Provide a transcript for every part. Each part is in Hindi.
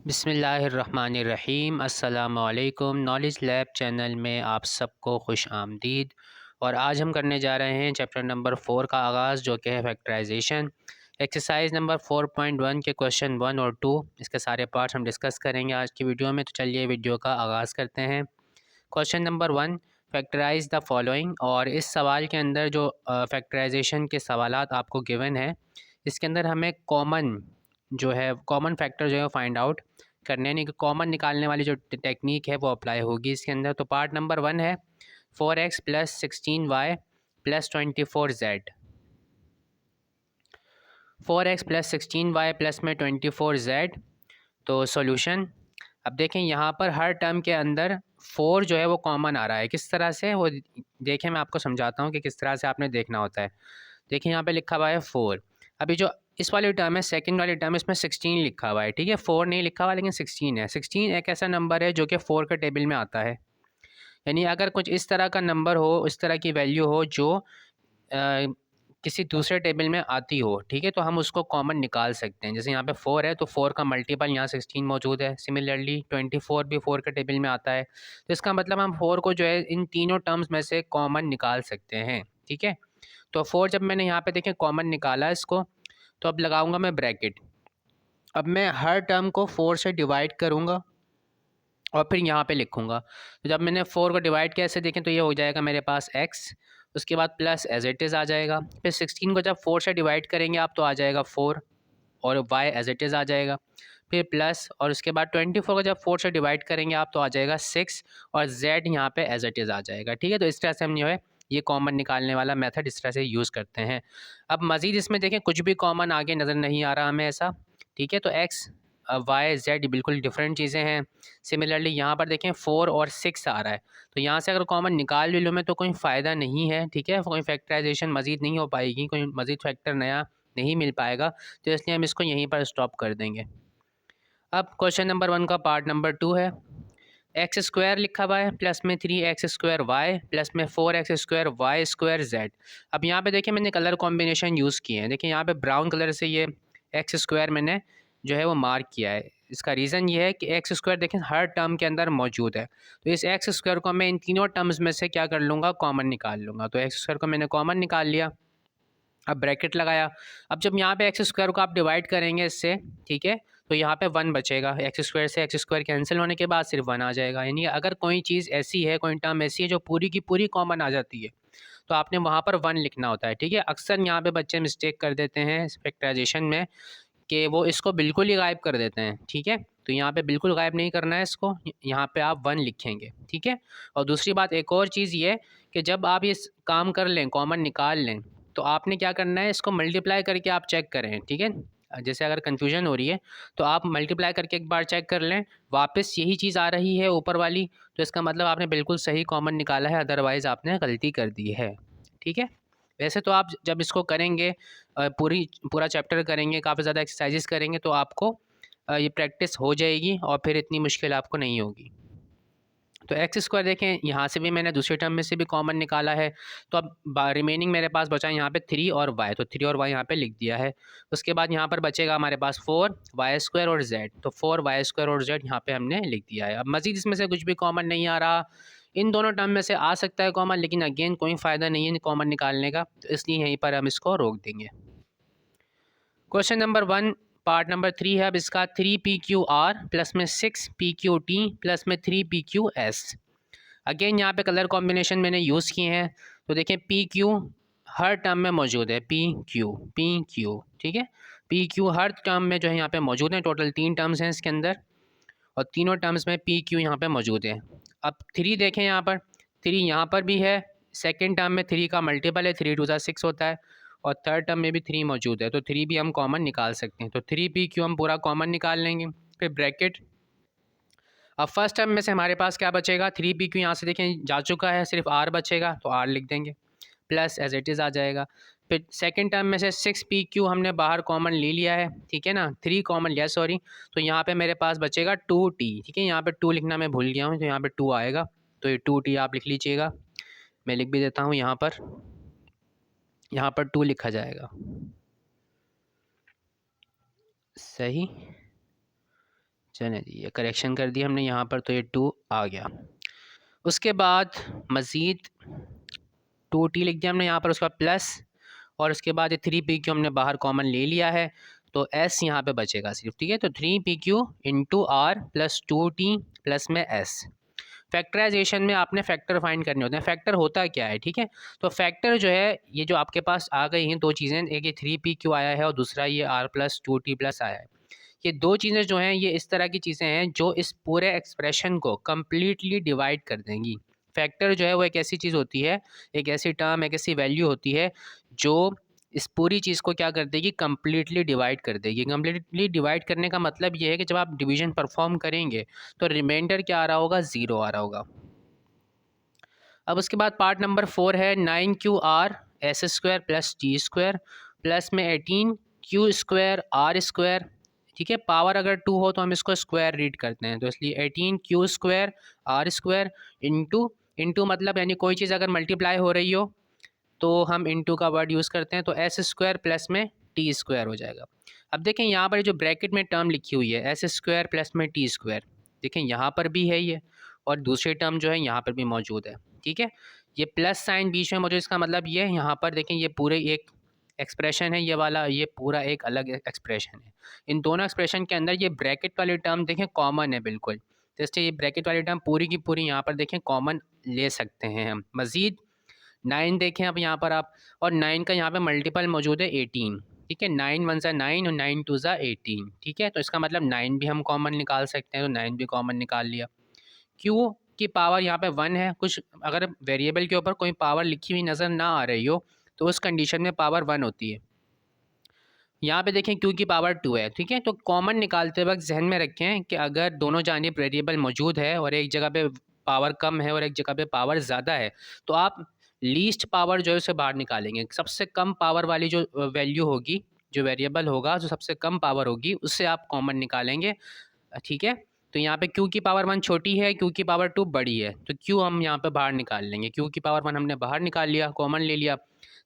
बिस्मिल्लाहिर्रहमानिर्रहीम। अस्सलामुअलैकुम। नॉलेज लैब चैनल में आप सबको खुश आमदीद। और आज हम करने जा रहे हैं चैप्टर नंबर 4 का आगाज़, जो कि है फैक्टराइजेशन। एक्सरसाइज नंबर 4.1 के क्वेश्चन 1 और 2, इसके सारे पार्ट्स हम डिस्कस करेंगे आज की वीडियो में। तो चलिए वीडियो का आगाज़ करते हैं। Question number 1, factorise the following. और इस सवाल के अंदर जो फैक्टराइजेशन के सवालात आपको गिवन है, इसके अंदर हमें कॉमन फैक्टर जो है फाइंड आउट करने, यानी कि कॉमन निकालने वाली जो टेक्निक है वो अप्लाई होगी इसके अंदर। तो पार्ट नंबर 1 है 4x plus 16y plus 24z। 4x plus 16y plus में 24z। तो सॉल्यूशन, अब देखें यहाँ पर हर टर्म के अंदर 4 जो है वो कॉमन आ रहा है। किस तरह से वो देखें, मैं आपको समझाता हूँ कि किस तरह से आपने देखना होता है। देखिए यहाँ पे लिखा हुआ है 4। अभी जो इस वाली टर्म है, सेकंड वाली टर्म, इसमें 16 लिखा हुआ है, ठीक है। 4 नहीं लिखा हुआ लेकिन 16 है। 16 एक ऐसा नंबर है जो कि 4 के टेबल में आता है। यानी अगर कुछ इस तरह का नंबर हो, इस तरह की वैल्यू हो जो किसी दूसरे टेबल में आती हो, ठीक है, तो हम उसको कॉमन निकाल सकते हैं। जैसे यहाँ पे 4 है तो 4 का मल्टीपल यहाँ 16 मौजूद है। सिमिलरली 24 भी 4 के टेबल में आता है। तो इसका मतलब हम 4 को जो है इन तीनों टर्म्स में से कॉमन निकाल सकते हैं, ठीक है। तो 4 जब मैंने यहाँ पे देखें कॉमन निकाला इसको, तो अब लगाऊंगा मैं ब्रैकेट। अब मैं हर टर्म को 4 से डिवाइड करूँगा और फिर यहाँ पे लिखूँगा। तो जब मैंने 4 को डिवाइड किया ऐसे देखें तो ये हो जाएगा मेरे पास x, उसके बाद प्लस एज इट इज़ आ जाएगा। फिर 16 को जब 4 से डिवाइड करेंगे आप तो आ जाएगा 4 और y एज इट इज़ आ जाएगा। फिर प्लस, और उसके बाद 24 को जब 4 से डिवाइड करेंगे आप तो आ जाएगा 6 और z यहाँ पे एज इट इज़ आ जाएगा, ठीक है। तो इस तरह से हम जो है ये कॉमन निकालने वाला मेथड इस तरह से यूज़ करते हैं। अब मज़ीद इसमें देखें कुछ भी कॉमन आगे नज़र नहीं आ रहा हमें ऐसा, ठीक है। तो x वाई जेड बिल्कुल डिफरेंट चीज़ें हैं। सिमिलरली यहाँ पर देखें 4 और 6 आ रहा है, तो यहाँ से अगर कॉमन निकाल भी लूँ मैं तो कोई फ़ायदा नहीं है, ठीक है। कोई फैक्टराइजेशन मज़ीद नहीं हो पाएगी, कोई मज़ीद फैक्टर नया नहीं मिल पाएगा, तो इसलिए हम इसको यहीं पर स्टॉप कर देंगे। अब क्वेश्चन नंबर 1 का पार्ट नंबर 2 है। एक्स स्क्वायर लिखा हुआ है प्लस में 3x स्क्वायर वाई प्लस में 4x square Y square Z. अब यहाँ पे देखिए मैंने कलर कॉम्बिनेशन यूज़ किए हैं। देखिए यहाँ पे ब्राउन कलर से ये एक्स स्क्वायर मैंने जो है वो मार्क किया है। इसका रीज़न ये है कि एक्स स्क्वायर देखें हर टर्म के अंदर मौजूद है, तो इस एक्स स्क्वायर को मैं इन तीनों टर्म्स में से क्या कर लूँगा, कॉमन निकाल लूँगा। तो एक्स स्क्वायर को मैंने कॉमन निकाल लिया। अब ब्रैकेट लगाया। अब जब यहाँ पे एक्स स्क्वायर को आप डिवाइड करेंगे इससे, ठीक है, तो यहाँ पे 1 बचेगा। एक्स स्क्वायर से एक्स स्क्वायर कैंसिल होने के बाद सिर्फ 1 आ जाएगा। यानी अगर कोई चीज़ ऐसी है, कोई टर्म ऐसी है जो पूरी की पूरी कॉमन आ जाती है, तो आपने वहाँ पर 1 लिखना होता है, ठीक है। अक्सर यहाँ पे बच्चे मिस्टेक कर देते हैं फैक्टराइजेशन में कि वो इसको बिल्कुल ही गायब कर देते हैं, ठीक है। तो यहाँ पे बिल्कुल गायब नहीं करना है इसको, यहाँ पे आप 1 लिखेंगे, ठीक है। और दूसरी बात एक और चीज़ ये कि जब आप ये काम कर लें, कॉमन निकाल लें, तो आपने क्या करना है, इसको मल्टीप्लाई करके आप चेक करें, ठीक है। जैसे अगर कन्फ्यूजन हो रही है तो आप मल्टीप्लाई करके एक बार चेक कर लें, वापस यही चीज़ आ रही है ऊपर वाली, तो इसका मतलब आपने बिल्कुल सही कॉमन निकाला है, अदरवाइज़ आपने गलती कर दी है, ठीक है। वैसे तो आप जब इसको करेंगे, पूरा चैप्टर करेंगे, काफ़ी ज़्यादा एक्सरसाइजेस करेंगे, तो आपको ये प्रैक्टिस हो जाएगी और फिर इतनी मुश्किल आपको नहीं होगी। तो एक्स स्क्वायर देखें यहाँ से भी मैंने दूसरे टर्म में से भी कॉमन निकाला है, तो अब रिमेनिंग मेरे पास बचा यहाँ पे 3 और वाई, तो 3 और वाई यहाँ पे लिख दिया है। उसके बाद यहाँ पर बचेगा हमारे पास 4 वाई स्क्वायर और जेड, तो 4 वाई स्क्वायर और जेड यहाँ पे हमने लिख दिया है। अब मज़ीद इसमें से कुछ भी कॉमन नहीं आ रहा। इन दोनों टर्म में से आ सकता है कॉमन, लेकिन अगेन कोई फ़ायदा नहीं है कॉमन निकालने का, तो इसलिए यहीं पर हम इसको रोक देंगे। क्वेश्चन नंबर 1 पार्ट नंबर 3 है। अब इसका 3PQR प्लस में 6PQT प्लस में 3PQS। अगेन यहाँ पे कलर कॉम्बिनेशन मैंने यूज़ किए हैं। तो देखें PQ हर टर्म में मौजूद है, PQ, ठीक है। PQ हर टर्म में जो है यहाँ पे मौजूद है। टोटल 3 टर्म्स हैं इसके अंदर और तीनों टर्म्स में PQ यहाँ पे मौजूद है। अब 3 देखें यहाँ पर, 3 यहाँ पर भी है। सेकेंड टर्म में 3 का मल्टीपल है, 3 2 6 होता है, और थर्ड टर्म में भी 3 मौजूद है, तो 3 भी हम कॉमन निकाल सकते हैं। तो 3PQ हम पूरा कॉमन निकाल लेंगे। फिर ब्रैकेट। अब फर्स्ट टर्म में से हमारे पास क्या बचेगा, 3PQ यहाँ से देखें जा चुका है, सिर्फ R बचेगा, तो R लिख देंगे, प्लस एज इट इज़ आ जाएगा। फिर सेकंड टर्म में से 6PQ हमने बाहर कॉमन ले लिया है, ठीक है ना, 3 कॉमन लिया सॉरी, तो यहाँ पे मेरे पास बचेगा 2T, ठीक है। यहाँ पे 2 लिखना मैं भूल गया हूँ, तो यहाँ पे 2 आएगा, तो ये 2T आप लिख लीजिएगा। मैं लिख भी देता हूँ यहाँ पर 2 लिखा जाएगा, सही। चलें जी, ये करेक्शन कर दिया हमने यहाँ पर, तो ये 2 आ गया। उसके बाद मज़ीद 2t लिख दिया हमने यहाँ पर, उसका प्लस, और उसके बाद ये 3pq हमने बाहर कॉमन ले लिया है, तो s यहाँ पे बचेगा सिर्फ, ठीक है। तो 3pq into r plus 2t plus में s। फैक्टराइजेशन में आपने फैक्टर फाइंड करने होते हैं। फैक्टर होता क्या है, ठीक है। तो फैक्टर जो है, ये जो आपके पास आ गई हैं दो चीज़ें, एक ये 3pq आया है और दूसरा ये r प्लस 2t प्लस आया है। ये दो चीज़ें जो हैं ये इस तरह की चीज़ें हैं जो इस पूरे एक्सप्रेशन को कम्प्लीटली डिवाइड कर देंगी। फैक्टर जो है वो एक ऐसी चीज़ होती है, एक ऐसी टर्म, एक ऐसी वैल्यू होती है जो इस पूरी चीज़ को क्या कर देगी, कम्प्लीटली डिवाइड कर देगी। कम्प्लीटली डिवाइड करने का मतलब ये है कि जब आप डिवीजन परफॉर्म करेंगे तो रिमाइंडर क्या आ रहा होगा, 0 आ रहा होगा। अब उसके बाद पार्ट नंबर 4 है 9qr s square plus t square plus में 18q स्क्वायर आर स्क्वायर, ठीक है। पावर अगर 2 हो तो हम इसको स्क्वायर रीड करते हैं, तो इसलिए 18q square are square into मतलब यानी कोई चीज़ अगर मल्टीप्लाई हो रही हो तो हम इंटू का वर्ड यूज़ करते हैं, तो एस स्क्वायर प्लस में टी स्क्वायर हो जाएगा। अब देखें यहाँ पर जो ब्रैकेट में टर्म लिखी हुई है एस स्क्वायर प्लस में टी स्क्वायर, देखें यहाँ पर भी है ये, और दूसरी टर्म जो है यहाँ पर भी मौजूद है, ठीक है। ये प्लस साइन बीच में मौजूद, इसका मतलब ये यहाँ पर देखें ये पूरे एक एक्सप्रेशन है, ये वाला ये पूरा एक अलग एक्सप्रेशन है। इन दोनों एक्सप्रेशन के अंदर ये ब्रैकेट वाली टर्म देखें कॉमन है बिल्कुल, तो इसलिए ये ब्रैकेट वाली टर्म पूरी की पूरी यहाँ पर देखें कॉमन ले सकते हैं हम। मज़ीद 9 देखें अब यहाँ पर आप, और 9 का यहाँ पे मल्टीपल मौजूद है 18, ठीक है। 9 1 ज़ा 9 और 9 2 ज़ा 18, ठीक है। तो इसका मतलब 9 भी हम कॉमन निकाल सकते हैं, तो 9 भी कॉमन निकाल लिया। क्यू की पावर यहाँ पे 1 है, कुछ अगर वेरिएबल के ऊपर कोई पावर लिखी हुई नज़र ना आ रही हो तो उस कंडीशन में पावर 1 होती है। यहाँ पे देखें क्यू की पावर 2 है, ठीक है। तो कॉमन निकालते वक्त जहन में रखें कि अगर दोनों जानिब वेरिएबल मौजूद है और एक जगह पे पावर कम है और एक जगह पे पावर ज़्यादा है, तो आप लीस्ट पावर जो है उसे बाहर निकालेंगे। सबसे कम पावर वाली जो वैल्यू होगी, जो वेरिएबल होगा, जो सबसे कम पावर होगी, उससे आप कॉमन निकालेंगे, ठीक है। तो यहाँ पे क्यू की पावर 1 छोटी है, क्यू की पावर 2 बड़ी है, तो क्यू हम यहाँ पे बाहर निकाल लेंगे। क्यू की पावर 1 हमने बाहर निकाल लिया, कॉमन ले लिया।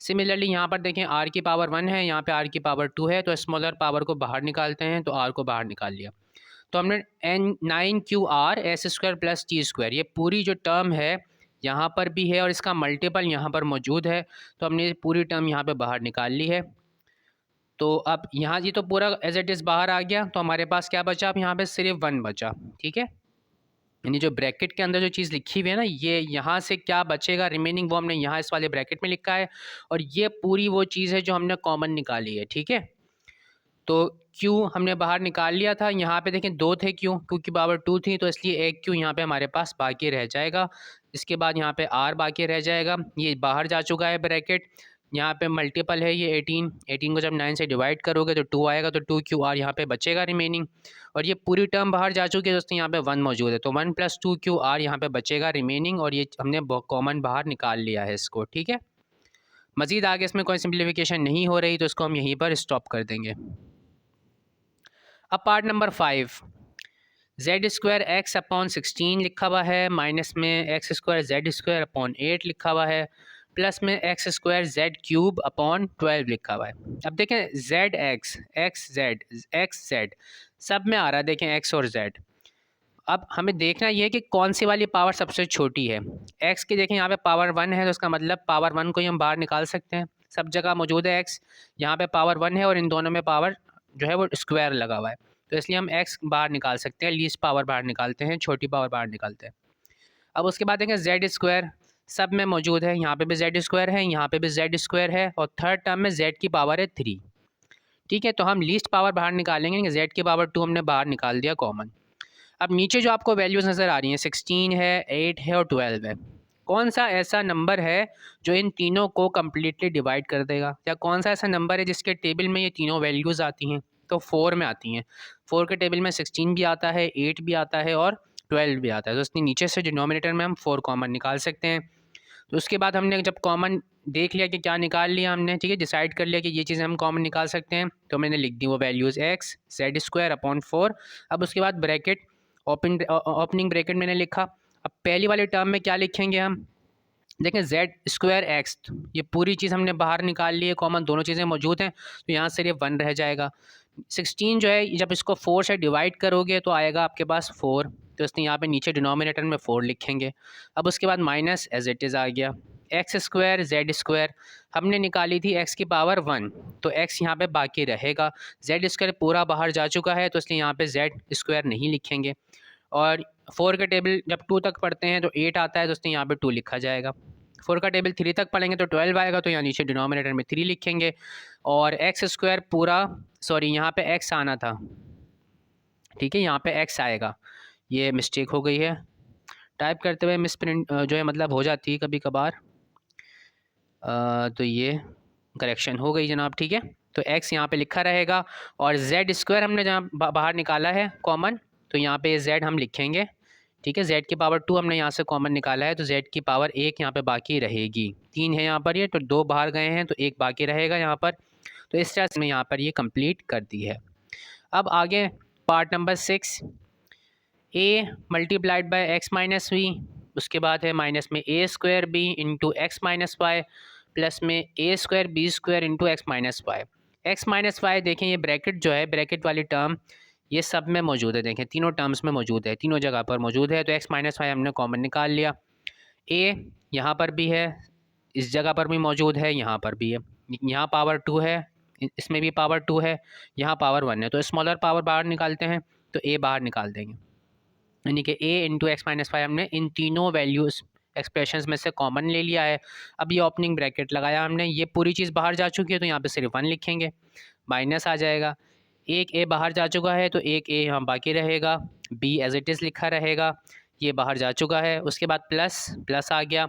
सिमिलरली यहाँ पर देखें आर की पावर 1 है, यहाँ पे आर की पावर 2 है, तो स्मॉलर पावर को बाहर निकालते हैं, तो आर को बाहर निकाल लिया। तो हमने n 9qr s square plus t square, ये पूरी जो टर्म है यहाँ पर भी है और इसका मल्टीपल यहाँ पर मौजूद है, तो हमने ये पूरी टर्म यहाँ पे बाहर निकाल ली है। तो अब यहाँ जी तो पूरा एज इट इज़ बाहर आ गया, तो हमारे पास क्या बचा, अब यहाँ पे सिर्फ 1 बचा, ठीक है। यानी जो ब्रैकेट के अंदर जो चीज़ लिखी हुई है ना, ये यहाँ से क्या बचेगा रिमेनिंग, वो हमने यहाँ इस वाले ब्रैकेट में लिखा है, और ये पूरी वो चीज़ है जो हमने कॉमन निकाली है, ठीक है। तो Q हमने बाहर निकाल लिया था, यहाँ पे देखें 2 थे Q की पावर 2 थी, तो इसलिए एक Q यहाँ पे हमारे पास बाकी रह जाएगा। इसके बाद यहाँ पे R बाकी रह जाएगा, ये बाहर जा चुका है ब्रैकेट। यहाँ पे मल्टीपल है ये 18 को जब 9 से डिवाइड करोगे तो 2 आएगा, तो 2QR यहाँ पे बचेगा रिमेनिंग, और ये पूरी टर्म बाहर जा चुकी है दोस्तों, यहाँ पे 1 मौजूद है, तो 1 + 2QR यहाँ पे बचेगा रिमेनिंग, और ये हमने कॉमन बाहर निकाल लिया है इसको, ठीक है। मज़ीद आगे इसमें कोई सिम्प्लीफिकेशन नहीं हो रही, तो इसको हम यहीं पर स्टॉप कर देंगे। अब part number 5, Z square x upon 16 लिखा हुआ है, माइनस में x square Z square upon 8 लिखा हुआ है, प्लस में x square Z cube upon 12 लिखा हुआ है। अब देखें जेड एक्स, एक्स जेड सब में आ रहा है, देखें एक्स और जेड। अब हमें देखना ये है कि कौन सी वाली पावर सबसे छोटी है। एक्स की देखें यहाँ पे पावर 1 है, तो उसका मतलब पावर 1 को ही हम बाहर निकाल सकते हैं, सब जगह मौजूद है एक्स, यहाँ पे पावर 1 है और इन दोनों में पावर जो है वो स्क्वायर लगा हुआ है, तो इसलिए हम एक्स बाहर निकाल सकते हैं, लीस्ट पावर बाहर निकालते हैं, छोटी पावर बाहर निकालते हैं। अब उसके बाद देखें जेड स्क्वायर सब में मौजूद है, यहाँ पे भी जेड स्क्वायर है, यहाँ पे भी जेड स्क्वायर है, और थर्ड टर्म में जेड की पावर है 3, ठीक है। तो हम लीस्ट पावर बाहर निकालेंगे, जेड की पावर 2 हमने बाहर निकाल दिया कॉमन। अब नीचे जो आपको वैल्यूज़ नज़र आ रही हैं 16 है, 8 है और 12 है, कौन सा ऐसा नंबर है जो इन तीनों को कम्प्लीटली डिवाइड कर देगा, या कौन सा ऐसा नंबर है जिसके टेबल में ये तीनों वैल्यूज़ आती हैं, तो 4 में आती हैं। 4 के टेबल में 16 भी आता है, 8 भी आता है और 12 भी आता है, तो इसलिए नीचे से डिनोमिनेटर में हम 4 कॉमन निकाल सकते हैं। तो उसके बाद हमने जब कॉमन देख लिया कि क्या निकाल लिया हमने, ठीक है, डिसाइड कर लिया कि ये चीज़ें हम कॉमन निकाल सकते हैं, तो मैंने लिख दी वो values x Z square upon 4। अब उसके बाद ब्रैकेट ओपनिंग ब्रैकेट मैंने लिखा। अब पहली वाले टर्म में क्या लिखेंगे हम, देखें जेड स्क्वायर एक्स, ये पूरी चीज़ हमने बाहर निकाल ली है कॉमन, दोनों चीज़ें मौजूद हैं, तो यहाँ से ये 1 रह जाएगा। 16 जो है जब इसको 4 से डिवाइड करोगे तो आएगा आपके पास 4, तो इसने यहाँ पे नीचे डिनोमिनेटर में 4 लिखेंगे। अब उसके बाद माइनस एज इट इज़ आ गया, एक्स स्क्वायर जेड स्क्वायर हमने निकाली थी एक्स की पावर 1, तो एक्स यहाँ पे बाकी रहेगा, जेड स्क्वायर पूरा बाहर जा चुका है तो इसलिए यहाँ पे जेड स्क्वायर नहीं लिखेंगे। और 4 का टेबल जब 2 तक पढ़ते हैं तो 8 आता है तो इसलिए यहाँ पे 2 लिखा जाएगा। 4 का टेबल 3 तक पढ़ेंगे तो 12 आएगा, तो यहाँ नीचे डिनोमिनेटर में 3 लिखेंगे। और एक्स स्क्वायर पूरा, सॉरी यहाँ पे एक्स आना था, ठीक है, यहाँ पे एक्स आएगा, ये मिस्टेक हो गई है, टाइप करते हुए मिस प्रिंट जो है मतलब हो जाती है कभी कभार, तो ये करेक्शन हो गई जनाब, ठीक है। तो एक्स यहाँ पे लिखा रहेगा और जेड स्क्वायर हमने जहाँ बाहर निकाला है कॉमन, तो यहाँ पे जेड हम लिखेंगे, ठीक है। जेड की पावर 2 हमने यहाँ से कॉमन निकाला है तो जेड की पावर 1 यहाँ पे बाकी रहेगी, 3 है यहाँ पर ये, तो 2 बाहर गए हैं तो 1 बाकी रहेगा यहाँ पर। तो इस तरह से हमने यहाँ पर ये कंप्लीट कर दी है। अब आगे part number 6, A multiplied by X minus V, उसके बाद है माइनस में A square B into X minus Y, plus में A square B square into X minus Y. X minus Y देखें ये ब्रैकेट जो है, ब्रैकेट वाली टर्म ये सब में मौजूद है, देखें तीनों टर्म्स में मौजूद है, तीनों जगह पर मौजूद है। तो एक्स माइनस वाई हमने कॉमन निकाल लिया, ए यहाँ पर भी है, इस जगह पर भी मौजूद है, यहाँ पर भी है, यहाँ पावर 2 है, इसमें भी पावर 2 है, यहाँ पावर 1 है, तो स्मॉलर पावर बाहर निकालते हैं तो ए बाहर निकाल देंगे, यानी कि ए इंटू एक्स माइनस वाई हमने इन तीनों वैल्यूज़ एक्सप्रेशंस में से कॉमन ले लिया है। अब ये ओपनिंग ब्रैकेट लगाया हमने, ये पूरी चीज़ बाहर जा चुकी है तो यहाँ पे सिर्फ 1 लिखेंगे, माइनस आ जाएगा, एक ए बाहर जा चुका है तो एक ए यहाँ बाकी रहेगा, बी एज इट इज़ लिखा रहेगा, ये बाहर जा चुका है। उसके बाद प्लस प्लस आ गया,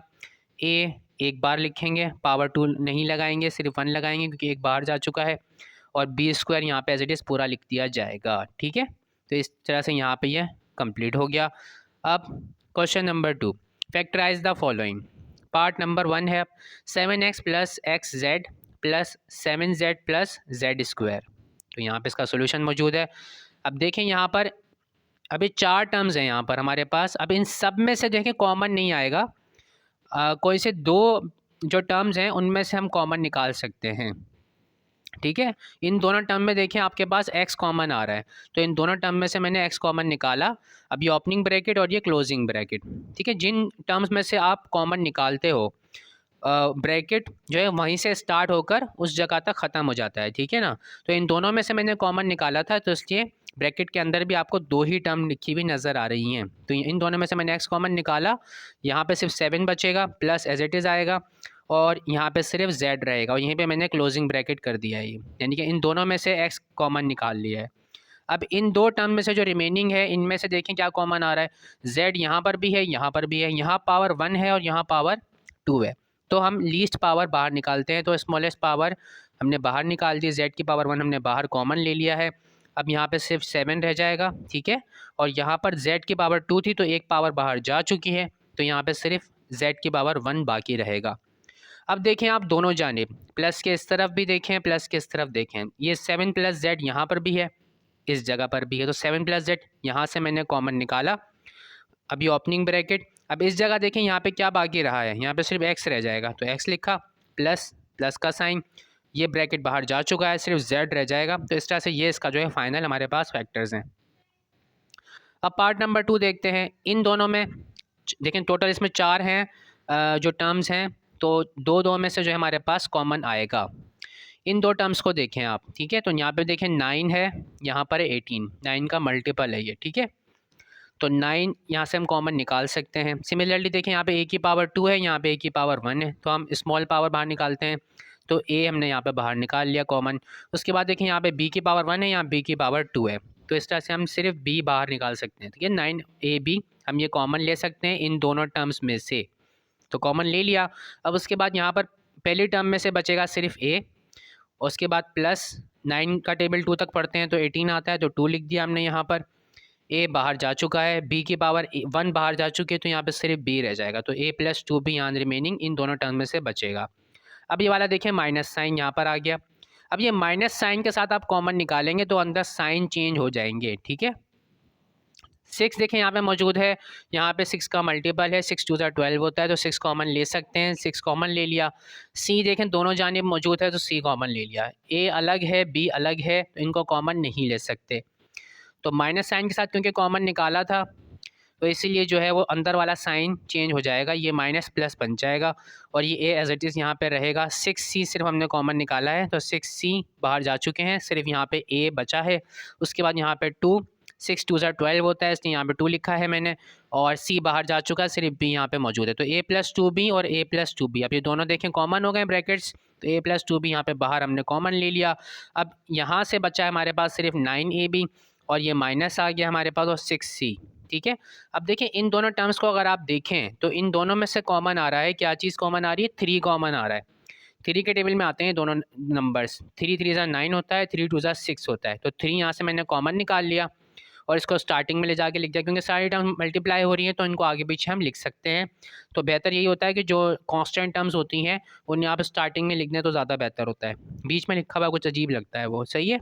ए एक बार लिखेंगे, पावर 2 नहीं लगाएंगे, सिर्फ 1 लगाएंगे क्योंकि एक बाहर जा चुका है, और बी स्क्वायर यहाँ पे एज इट इज़ पूरा लिख दिया जाएगा, ठीक है। तो इस तरह से यहाँ पे ये कंप्लीट हो गया। अब question number 2, factorise the following. Part number 1 है 7x plus x z plus 7z plus z square, तो यहाँ पे इसका सोल्यूशन मौजूद है। अब देखें यहाँ पर अभी 4 टर्म्स हैं यहाँ पर हमारे पास, अब इन सब में से देखें कॉमन नहीं आएगा, कोई से 2 जो टर्म्स हैं उनमें से हम कॉमन निकाल सकते हैं, ठीक है। इन दोनों टर्म में देखें आपके पास x कॉमन आ रहा है, तो इन दोनों टर्म में से मैंने x कॉमन निकाला। अब ये ओपनिंग ब्रैकेट और ये क्लोजिंग ब्रैकेट, ठीक है। जिन टर्म्स में से आप कॉमन निकालते हो, ब्रैकेट जो है वहीं से स्टार्ट होकर उस जगह तक ख़त्म हो जाता है, ठीक है ना। तो इन दोनों में से मैंने कॉमन निकाला था, तो इसलिए ब्रैकेट के अंदर भी आपको 2 ही टर्म लिखी हुई नज़र आ रही हैं। तो इन दोनों में से मैंने x कॉमन निकाला, यहाँ पे सिर्फ 7 बचेगा, प्लस एज इट इज़ आएगा, और यहाँ पे सिर्फ z रहेगा, और यहीं पे मैंने क्लोजिंग ब्रैकेट कर दिया है, यानी कि इन दोनों में से x कॉमन निकाल लिया है। अब इन 2 टर्म में से जो रिमेनिंग है इनमें से देखें क्या कॉमन आ रहा है, z यहाँ पर भी है, यहाँ पर भी है, यहाँ पावर 1 है और यहाँ पावर 2 है, तो हम लीस्ट पावर बाहर निकालते हैं। तो स्मॉलेस्ट पावर हमने बाहर निकाल दी, z की पावर 1 हमने बाहर कॉमन ले लिया है। अब यहाँ पे सिर्फ 7 रह जाएगा, ठीक है, और यहाँ पर z की पावर 2 थी तो एक पावर बाहर जा चुकी है, तो यहाँ पे सिर्फ z की पावर 1 बाकी रहेगा। अब देखें आप दोनों जानिब, प्लस के इस तरफ भी देखें, प्लस के इस तरफ देखें, ये 7 प्लस z यहाँ पर भी है, इस जगह पर भी है, तो 7 प्लस z यहाँ से मैंने कॉमन निकाला। अब ये ओपनिंग ब्रैकेट, अब इस जगह देखें यहाँ पे क्या बाकी रहा है, यहाँ पे सिर्फ x रह जाएगा, तो x लिखा, प्लस प्लस का साइन, ये ब्रैकेट बाहर जा चुका है, सिर्फ z रह जाएगा। तो इस तरह से ये इसका जो है फाइनल हमारे पास फैक्टर्स हैं। अब पार्ट नंबर 2 देखते हैं। इन दोनों में देखें टोटल इसमें 4 हैं जो टर्म्स हैं, तो 2 में से जो है हमारे पास कॉमन आएगा। इन 2 टर्म्स को देखें आप, ठीक है, तो यहाँ पे देखें 9 है, यहाँ पर है 18, 9 का मल्टीपल है ये, ठीक है, तो 9 यहाँ से हम कॉमन निकाल सकते हैं। सिमिलरली देखें यहाँ पे a की पावर 2 है, यहाँ पे a की पावर 1 है, तो हम स्मॉल पावर बाहर निकालते हैं, तो a हमने यहाँ पे बाहर निकाल लिया कॉमन। उसके बाद देखें यहाँ पे b की पावर 1 है, यहाँ b की पावर 2 है, तो इस तरह से हम सिर्फ b बाहर निकाल सकते हैं, ठीक है। 9ab हम ये कॉमन ले सकते हैं इन दोनों टर्म्स में से, तो कॉमन ले लिया। अब उसके बाद यहाँ पर पहली टर्म में से बचेगा सिर्फ a, उसके बाद प्लस 9 का टेबल 2 तक पढ़ते हैं तो 18 आता है, तो 2 लिख दिया हमने यहाँ पर। a बाहर जा चुका है, b की पावर 1 बाहर जा चुकी है, तो यहाँ पे सिर्फ b रह जाएगा, तो a प्लस 2 भी यहाँ रिमेनिंग इन दोनों टर्म में से बचेगा। अब ये वाला देखिए माइनस साइन यहाँ पर आ गया। अब ये माइनस साइन के साथ आप कॉमन निकालेंगे तो अंदर साइन चेंज हो जाएंगे, ठीक है, 6 देखें यहाँ पे मौजूद है, यहाँ पे 6 का मल्टीपल है, 6 2 12 होता है, तो 6 कॉमन ले सकते हैं, 6 कॉमन ले लिया। सी देखें दोनों जानिब मौजूद है तो सी कॉमन ले लिया। ए अलग है, बी अलग है, तो इनको कॉमन नहीं ले सकते। तो माइनस साइन के साथ क्योंकि कॉमन निकाला था तो इसीलिए जो है वो अंदर वाला साइन चेंज हो जाएगा, ये माइनस प्लस बन जाएगा और ये ए एज इट इज़ यहाँ पे रहेगा। 6C सिर्फ हमने कॉमन निकाला है तो 6C बाहर जा चुके हैं, सिर्फ यहाँ पे ए बचा है। उसके बाद यहाँ पे 2, 6 2 12 होता है, इसलिए यहाँ पे 2 लिखा है मैंने, और सी बाहर जा चुका है, सिर्फ बी यहाँ पे मौजूद है। तो a + 2b और a + 2b, अब ये दोनों देखें कॉमन हो गए ब्रैकेट्स, तो a + 2b यहाँ पे बाहर हमने कॉमन ले लिया। अब यहाँ से बचा है हमारे पास सिर्फ 9ab और ये माइनस आ गया हमारे पास और 6c। ठीक है, अब देखें इन दोनों टर्म्स को अगर आप देखें तो इन दोनों में से कॉमन आ रहा है, क्या चीज़ कॉमन आ रही है? 3 कॉमन आ रहा है। 3 के टेबल में आते हैं दोनों नंबर्स, 3 3 9 होता है, 3 2 6 होता है, तो 3 यहाँ से मैंने कॉमन निकाल लिया और इसको स्टार्टिंग में ले जाके लिख दिया, क्योंकि सारी टर्म मल्टीप्लाई हो रही हैं तो इनको आगे पीछे हम लिख सकते हैं। तो बेहतर यही होता है कि जो कांस्टेंट टर्म्स होती हैं उन्हें आप स्टार्टिंग में लिख दें तो ज़्यादा बेहतर होता है, बीच में लिखा हुआ कुछ अजीब लगता है, वो सही है।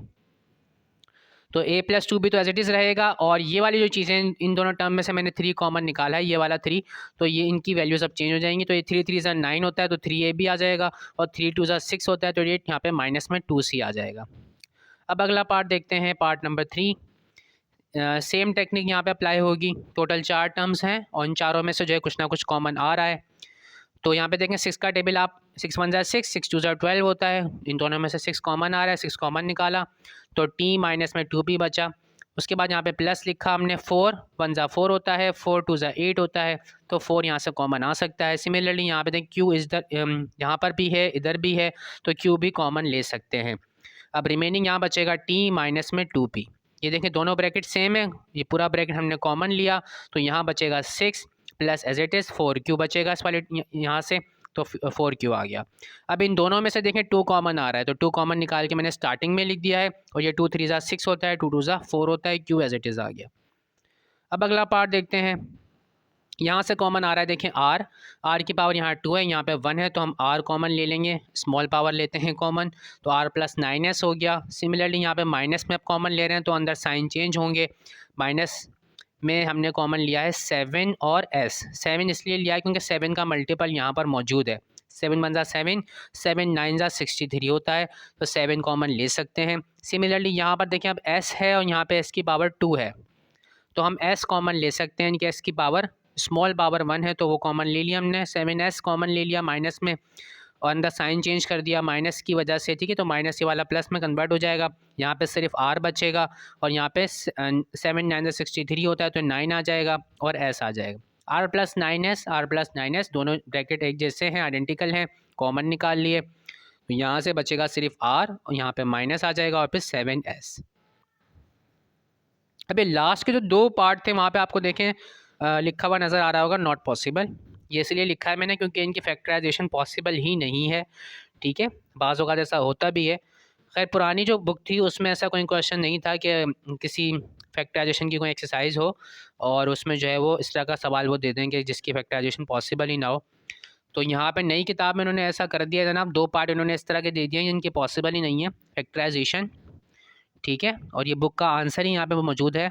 तो a + 2b तो एज इट इज़ रहेगा, और ये वाली जो चीज़ें इन दोनों टर्म में से मैंने 3 कॉमन निकाला है, ये वाला 3, तो ये इनकी वैल्यूज़ अब चेंज हो जाएंगी। तो ये 3 3 9 होता है तो 3ab आ जाएगा, और 3 2 6 होता है तो ये यहाँ पे माइनस में 2c आ जाएगा। अब अगला पार्ट देखते हैं, पार्ट नंबर 3। सेम टेक्निक यहाँ पे अप्लाई होगी। टोटल 4 टर्म्स हैं और इन चारों में से जो है कुछ ना कुछ कॉमन आ रहा है। तो यहाँ पे देखें 6 का टेबल, आप 6 1 6, 6 2 12 होता है, इन दोनों में से 6 कॉमन आ रहा है, 6 कॉमन निकाला तो t माइनस में 2p बचा। उसके बाद यहाँ पे प्लस लिखा हमने, 4 1 4 होता है, 4 2 8 होता है, तो 4 यहाँ से कॉमन आ सकता है। सिमिलरली यहाँ पे देखें q इधर यहाँ पर भी है, इधर भी है, तो q भी कॉमन ले सकते हैं। अब रिमेनिंग यहाँ बचेगा t माइनस में 2p। ये देखें दोनों ब्रैकेट सेम है, ये पूरा ब्रैकेट हमने कॉमन लिया, तो यहाँ बचेगा 6 plus as it is 4q बचेगा इस वाले यहाँ से, तो 4q आ गया। अब इन दोनों में से देखें 2 कॉमन आ रहा है, तो 2 कॉमन निकाल के मैंने स्टार्टिंग में लिख दिया है, और ये 2 3 6 होता है, 2 2 4 होता है, q एज इट इज़ आ गया। अब अगला पार्ट देखते हैं, यहाँ से कॉमन आ रहा है, देखें r की पावर यहाँ 2 है, यहाँ पे 1 है, तो हम r कॉमन ले लेंगे, स्मॉल पावर लेते हैं कॉमन, तो r + 9s हो गया। सिमिलरली यहाँ पे माइनस में अब कॉमन ले रहे हैं तो अंदर साइन चेंज होंगे। माइनस में हमने कॉमन लिया है 7 और s। 7 इसलिए लिया है क्योंकि 7 का मल्टीपल यहाँ पर मौजूद है, 7 1 7, 7 9 63 होता है, तो 7 कॉमन ले सकते हैं। सिमिलरली यहाँ पर देखें अब s है और यहाँ पे s की पावर 2 है, तो हम s कॉमन ले सकते हैं, कि s की पावर स्मॉल पावर 1 है, तो वो कॉमन ले लिया हमने, 7s कॉमन ले लिया माइनस में, और अंदर साइन चेंज कर दिया माइनस की वजह से, ठीक है, तो माइनस ये वाला प्लस में कन्वर्ट हो जाएगा। यहाँ पे सिर्फ r बचेगा, और यहाँ पे 7 9 63 होता है तो 9 आ जाएगा और s आ जाएगा। r + 9s, r + 9s दोनों ब्रैकेट एक जैसे हैं, आइडेंटिकल हैं, कॉमन निकाल लिए, तो यहाँ से बचेगा सिर्फ r और यहाँ पे माइनस आ जाएगा और फिर 7s। अभी लास्ट के जो 2 पार्ट थे वहाँ पे आपको देखें लिखा हुआ नज़र आ रहा होगा नॉट पॉसिबल, ये इसलिए लिखा है मैंने क्योंकि इनकी फैक्टराइजेशन पॉसिबल ही नहीं है। ठीक है, बाज़ औक़ात ऐसा होता भी है। खैर पुरानी जो बुक थी उसमें ऐसा कोई क्वेश्चन नहीं था कि किसी फैक्टराइजेशन की कोई एक्सरसाइज हो और उसमें जो है वो इस तरह का सवाल वो दे देंगे जिसकी फैक्टराइजेशन पॉसिबल ही ना हो। तो यहाँ पे नई किताब में उन्होंने ऐसा कर दिया जनाब, 2 पार्ट इन्होंने इस तरह के दे दिए जिनकी पॉसिबल ही नहीं है फैक्टराइजेशन। ठीक है, और ये बुक का आंसर ही यहाँ पे मौजूद है,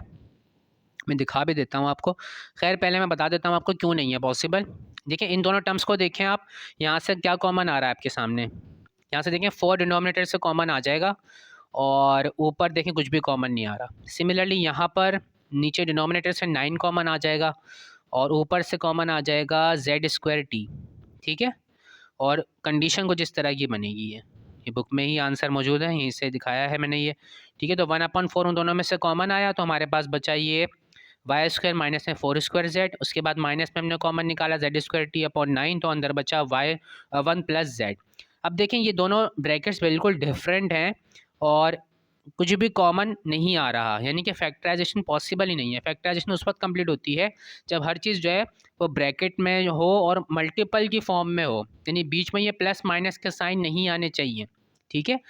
मैं दिखा भी देता हूँ आपको। खैर पहले मैं बता देता हूँ आपको क्यों नहीं है पॉसिबल। देखिए इन दोनों टर्म्स को देखें आप, यहाँ से क्या कॉमन आ रहा है आपके सामने, यहाँ से देखें 4 डिनोमिनेटर से कॉमन आ जाएगा और ऊपर देखें कुछ भी कॉमन नहीं आ रहा। सिमिलरली यहाँ पर नीचे डिनोमिनेटर से 9 कॉमन आ जाएगा और ऊपर से कॉमन आ जाएगा z²t। ठीक है, और कंडीशन कुछ इस तरह की बनेगी, ये बुक में ही आंसर मौजूद है, यहीं से दिखाया है मैंने ये। ठीक है, तो 1/4 उन दोनों में से कॉमन आया तो हमारे पास बचा ये y² माइनस में 4²z। उसके बाद माइनस में हमने कॉमन निकाला z²t/9, तो अंदर बचा y1 + z। अब देखें ये दोनों ब्रैकेट्स बिल्कुल डिफरेंट हैं और कुछ भी कॉमन नहीं आ रहा, यानी कि फैक्टराइजेशन पॉसिबल ही नहीं है। फैक्टराइजेशन उस वक्त कंप्लीट होती है जब हर चीज़ जो है वो ब्रैकेट में हो और मल्टीपल की फॉर्म में हो, यानी बीच में ये प्लस माइनस के साइन नहीं आने चाहिए। ठीक है,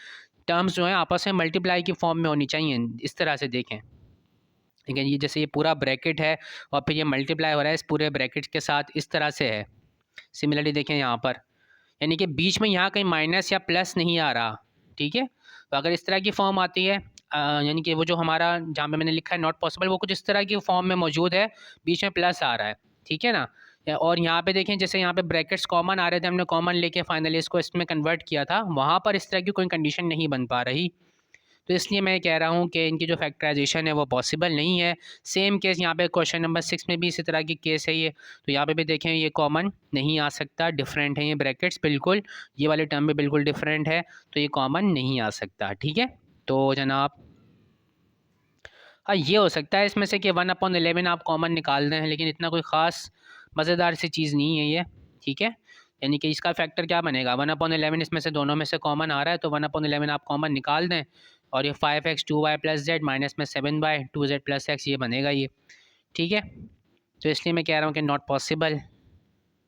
टर्म्स जो है आपस में मल्टीप्लाई की फॉर्म में होनी चाहिए, इस तरह से देखें। ठीक है, ये जैसे ये पूरा ब्रैकेट है और फिर ये मल्टीप्लाई हो रहा है इस पूरे ब्रैकेट के साथ, इस तरह से है। सिमिलरली देखें यहाँ पर, यानी कि बीच में यहाँ कहीं माइनस या प्लस नहीं आ रहा। ठीक है, तो अगर इस तरह की फॉर्म आती है, यानी कि वो जो हमारा जहाँ पे मैंने लिखा है नॉट पॉसिबल, वो कुछ इस तरह की फॉर्म में मौजूद है, बीच में प्लस आ रहा है, ठीक है ना। और यहाँ पे देखें, जैसे यहाँ पे ब्रैकेट्स कॉमन आ रहे थे, हमने कॉमन लेके फाइनली इसको इसमें कन्वर्ट किया था, वहाँ पर इस तरह की कोई कंडीशन नहीं बन पा रही। तो इसलिए मैं कह रहा हूँ कि इनकी जो फैक्टराइजेशन है वो पॉसिबल नहीं है। सेम केस यहाँ पे क्वेश्चन नंबर 6 में भी इसी तरह की केस है ये। तो यहाँ पे भी देखें, ये कॉमन नहीं आ सकता, डिफरेंट है ये ब्रैकेट्स बिल्कुल, ये वाले टर्म भी बिल्कुल डिफरेंट है, तो ये कॉमन नहीं आ सकता, ठीक है। तो जनाब, हाँ ये हो सकता है इसमें से कि 1/11 आप कॉमन निकाल दें, लेकिन इतना कोई ख़ास मज़ेदार सी चीज़ नहीं है ये, ठीक है। यानी कि इसका फैक्टर क्या बनेगा, 1/11 इसमें से दोनों में से कॉमन आ रहा है, तो 1/11 आप कॉमन निकाल दें, और ये 5x 2y plus Z minus में 7y 2z प्लस एक्स, ये बनेगा ये, ठीक है। तो इसलिए मैं कह रहा हूँ कि नॉट पॉसिबल।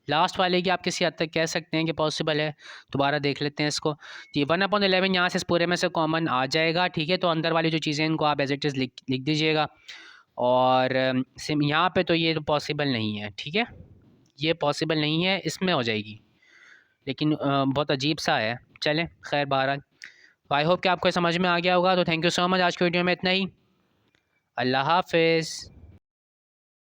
लास्ट वाले की आप किसी हद तक कह सकते हैं कि पॉसिबल है। दोबारा देख लेते हैं इसको। ये 1/11 यहाँ से इस पूरे में से कॉमन आ जाएगा, ठीक है। तो अंदर वाली जो चीज़ें इनको आप एज इट इज़ लिख दीजिएगा। और सिम यहाँ पे तो ये तो पॉसिबल नहीं है, ठीक है, ये पॉसिबल नहीं है, इसमें हो जाएगी, लेकिन बहुत अजीब सा है। चलें खैर, बहरहाल आई होप कि आपको समझ में आ गया होगा। तो थैंक यू सो मच, आज की वीडियो में इतना ही। अल्लाह हाफिज़।